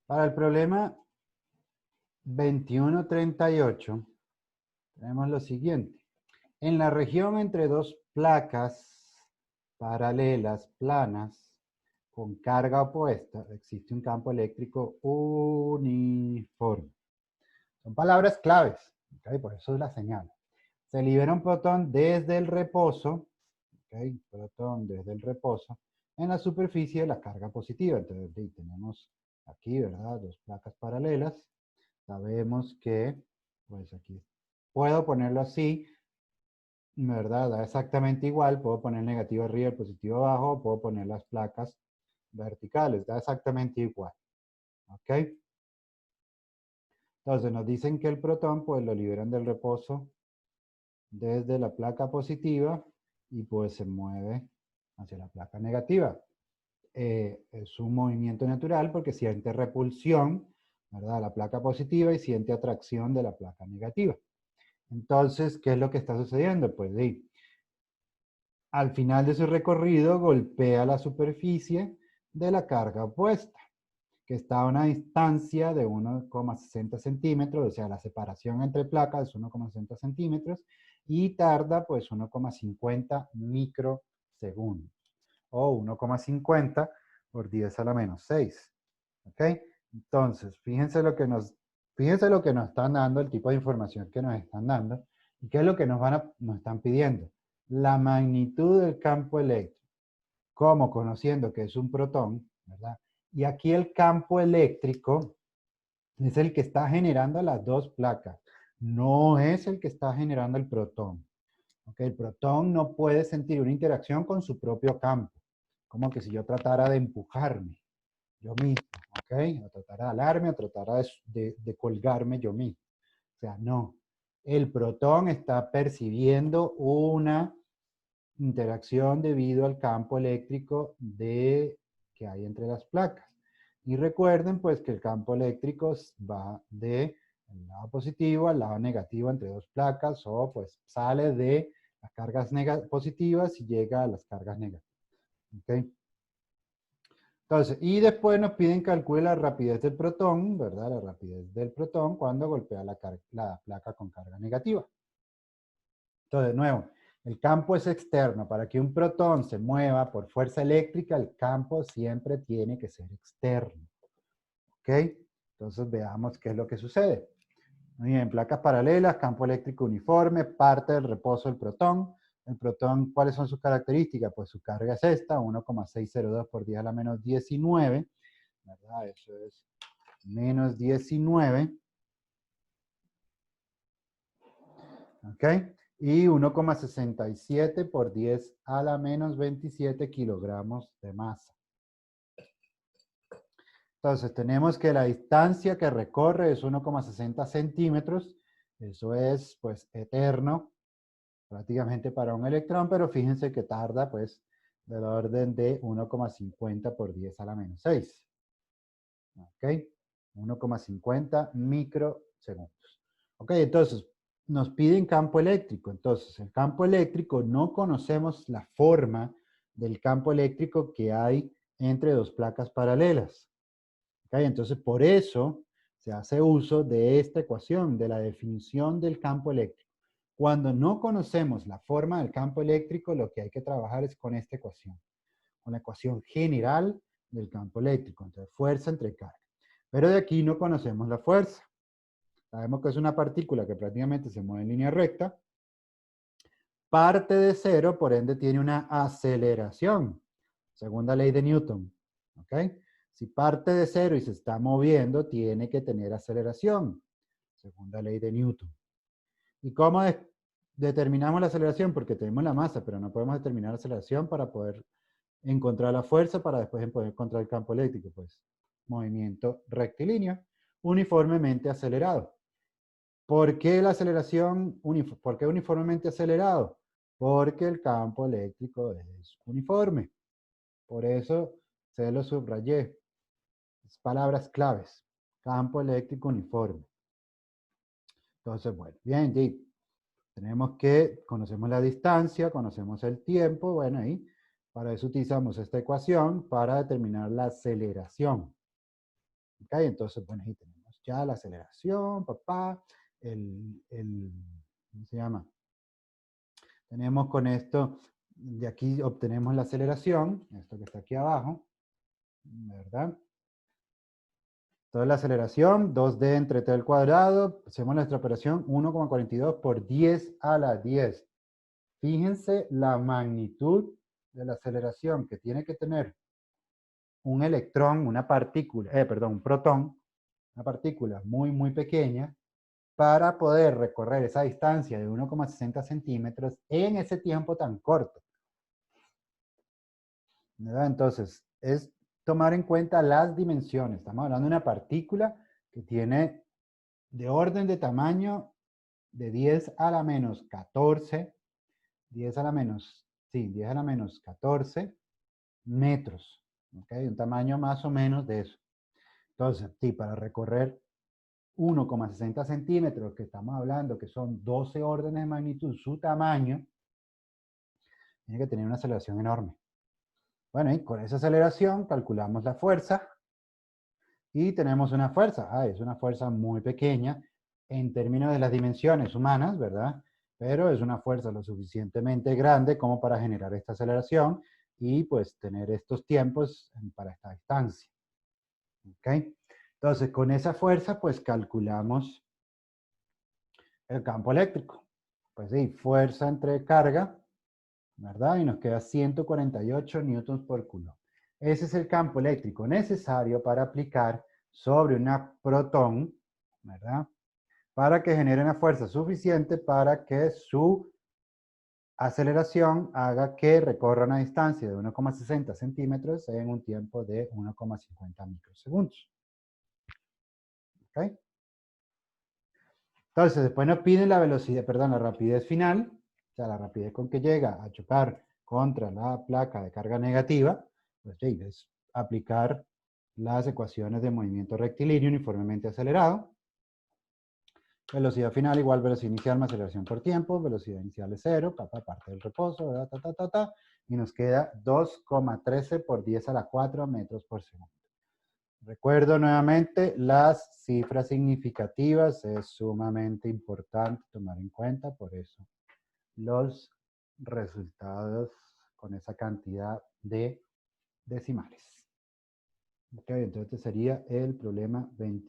Para el problema 2138 tenemos lo siguiente. En la región entre dos placas paralelas planas con carga opuesta existe un campo eléctrico uniforme. Son palabras claves, ¿okay? Por eso es la señal. Se libera un protón desde el reposo, ¿okay? Protón desde el reposo en la superficie de la carga positiva. Entonces tenemos aquí, ¿verdad? Dos placas paralelas. Sabemos que, pues aquí, puedo ponerlo así, ¿verdad? Da exactamente igual. Puedo poner el negativo arriba, el positivo abajo. Puedo poner las placas verticales. Da exactamente igual. ¿Ok? Entonces nos dicen que el protón, pues lo liberan del reposo desde la placa positiva y pues se mueve hacia la placa negativa. Es un movimiento natural porque siente repulsión, ¿verdad? La placa positiva y siente atracción de la placa negativa. Entonces, ¿qué es lo que está sucediendo? Pues sí, al final de su recorrido golpea la superficie de la carga opuesta, que está a una distancia de 1,60 centímetros, o sea, la separación entre placas es 1,60 centímetros, y tarda pues 1,50 microsegundos, o 1,50 por 10 a la menos 6. ¿Ok? Entonces, fíjense lo que nos están dando, el tipo de información que nos están dando, y qué es lo que nos están pidiendo. La magnitud del campo eléctrico, como conociendo que es un protón, ¿verdad? Y aquí el campo eléctrico es el que está generando las dos placas, no es el que está generando el protón. ¿Ok? El protón no puede sentir una interacción con su propio campo, como que si yo tratara de empujarme yo mismo, ¿ok? O tratara de alarme, o tratara de colgarme yo mismo. O sea, no. El protón está percibiendo una interacción debido al campo eléctrico que hay entre las placas. Y recuerden pues que el campo eléctrico va del lado positivo al lado negativo entre dos placas o pues sale de las cargas positivas y llega a las cargas negativas. ¿Okay? Entonces, y después nos piden calcule la rapidez del protón, ¿verdad? La rapidez del protón cuando golpea la placa con carga negativa. Entonces, de nuevo, el campo es externo. Para que un protón se mueva por fuerza eléctrica, el campo siempre tiene que ser externo. ¿Ok? Entonces, veamos qué es lo que sucede. Muy bien, placas paralelas, campo eléctrico uniforme, parte del reposo del protón. El protón, ¿cuáles son sus características? Pues su carga es esta, 1,602 por 10 a la menos 19, ¿verdad? Eso es menos 19, ¿ok? Y 1,67 por 10 a la menos 27 kilogramos de masa. Entonces, tenemos que la distancia que recorre es 1,60 centímetros. Eso es, pues, eterno, prácticamente para un electrón, pero fíjense que tarda, pues, del orden de 1,50 por 10 a la menos 6. ¿Ok? 1,50 microsegundos. Ok, entonces, nos piden campo eléctrico. Entonces, el campo eléctrico, no conocemos la forma del campo eléctrico que hay entre dos placas paralelas. ¿Ok? Entonces, por eso se hace uso de esta ecuación, de la definición del campo eléctrico. Cuando no conocemos la forma del campo eléctrico, lo que hay que trabajar es con esta ecuación, con la ecuación general del campo eléctrico, entonces fuerza entre carga. Pero de aquí no conocemos la fuerza. Sabemos que es una partícula que prácticamente se mueve en línea recta, parte de cero, por ende tiene una aceleración, segunda ley de Newton. ¿Ok? Si parte de cero y se está moviendo, tiene que tener aceleración, segunda ley de Newton. ¿Y cómo determinamos la aceleración? Porque tenemos la masa, pero no podemos determinar la aceleración para poder encontrar la fuerza, para después poder encontrar el campo eléctrico. Pues movimiento rectilíneo, uniformemente acelerado. ¿Por qué la aceleración, por qué uniformemente acelerado? Porque el campo eléctrico es uniforme. Por eso se lo subrayé. Palabras claves. Campo eléctrico uniforme. Entonces, bueno, bien, Jake. Conocemos la distancia, conocemos el tiempo, bueno, y para eso utilizamos esta ecuación para determinar la aceleración. ¿Ok? Entonces, bueno, ahí tenemos ya la aceleración, ¿cómo se llama? Tenemos con esto, de aquí obtenemos la aceleración, esto que está aquí abajo, ¿verdad? Entonces la aceleración, 2D entre t al cuadrado, hacemos nuestra operación 1,42 por 10 a la 10. Fíjense la magnitud de la aceleración que tiene que tener un electrón, una partícula, perdón, un protón, una partícula muy, muy pequeña, para poder recorrer esa distancia de 1,60 centímetros en ese tiempo tan corto, ¿verdad? Entonces, es tomar en cuenta las dimensiones. Estamos hablando de una partícula que tiene de orden de tamaño de 10 a la menos 14, 10 a la menos, sí, 10 a la menos 14 metros, ¿ok? Un tamaño más o menos de eso. Entonces, sí, para recorrer 1,60 centímetros, que estamos hablando que son 12 órdenes de magnitud, su tamaño, tiene que tener una aceleración enorme. Bueno, y con esa aceleración calculamos la fuerza y tenemos una fuerza. Es una fuerza muy pequeña en términos de las dimensiones humanas, ¿verdad? Pero es una fuerza lo suficientemente grande como para generar esta aceleración y pues tener estos tiempos para esta distancia. ¿Ok? Entonces, con esa fuerza, pues calculamos el campo eléctrico. Pues sí, fuerza entre carga, ¿verdad? Y nos queda 148 newtons por coulomb. Ese es el campo eléctrico necesario para aplicar sobre una protón, ¿verdad? Para que genere una fuerza suficiente para que su aceleración haga que recorra una distancia de 1,60 centímetros en un tiempo de 1,50 microsegundos. ¿Ok? Entonces, después nos piden la velocidad, perdón, la rapidez final, o sea, la rapidez con que llega a chocar contra la placa de carga negativa, pues sí, es aplicar las ecuaciones de movimiento rectilíneo uniformemente acelerado. Velocidad final igual velocidad inicial más aceleración por tiempo, velocidad inicial es 0, parte del reposo, ¿verdad? Y nos queda 2,13 por 10 a la 4 metros por segundo. Recuerdo nuevamente, las cifras significativas es sumamente importante tomar en cuenta, por eso los resultados con esa cantidad de decimales. Ok, entonces sería el problema 20.